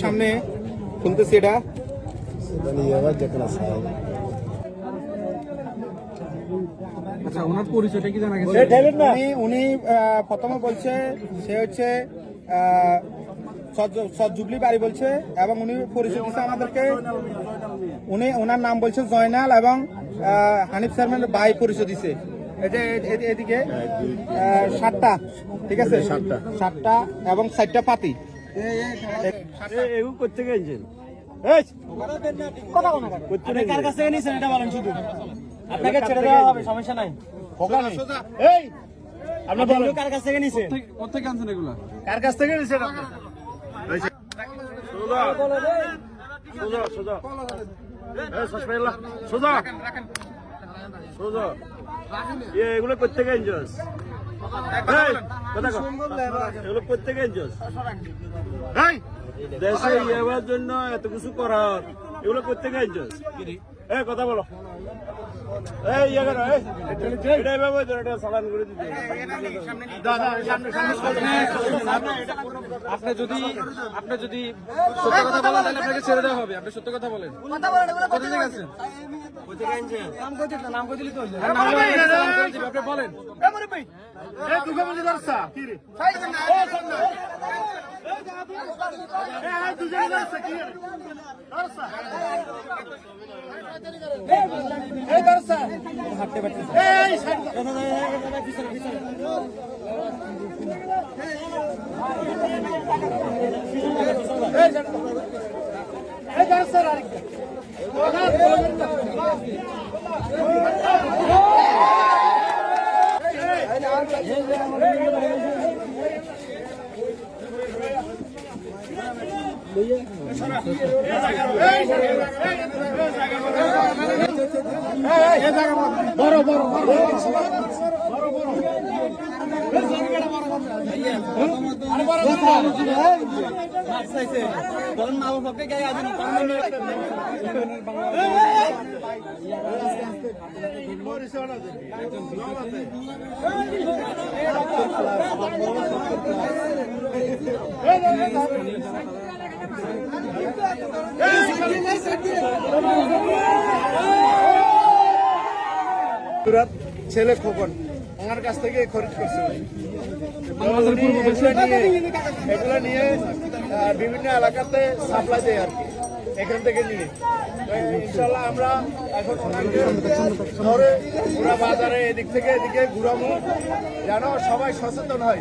সামনে শুনতেছি এটা আচ্ছা, ওনার পরিচয়টা কি জানা গেছে? উনি প্রথমে বলছে সে হচ্ছে জুবলি বাড়ি বলছে, এবং উনি পরিচয় দিচ্ছে আমাদেরকে। ওনার নাম বলছে জয়নাল, এবং হানিফ শর্মার ভাই পরিচয় দিছে। এদিকে 7টা, ঠিক আছে, 7টা এবং 4টা পাতি। করতে গেছেন কার কাছ থেকে নিয়েছেন এটা বলেন, শুধু আপনাকে ছেড়ে দেওয়া হবে, সমস্যা নাই। আপনার বলুন কার কাছ থেকে নিয়েছেন, কোথেকে আনছেন এগুলা? কার কাছ থেকে নিয়েছেন আপনি? এগুলো প্রত্যেকে এনজস, এগুলো প্রত্যেকে এনজস। দেশে ইয়েবার জন্য এত কিছু করার, এগুলো প্রত্যেকে এনজস। কথা বলো, আপনি যদি সত্য কথা বলেন তাহলে আপনাকে ছেড়ে দেওয়া হবে। আপনি সত্য কথা বলেন। কোথা থেকে আছেন? আপনি বলেন। বড় বড় ছেলে খোকন ওনার কাছ থেকে খরিদ করছে। এগুলো নিয়ে বিভিন্ন এলাকাতে সাপ্লাই দেয় আর কি, এখান থেকে নিয়ে। ইনশাল্লাহ আমরা এখন ওনাকে ধরে পুরা বাজারে এদিক থেকে এদিকে ঘুরাবো, যেন সবাই সচেতন হয়।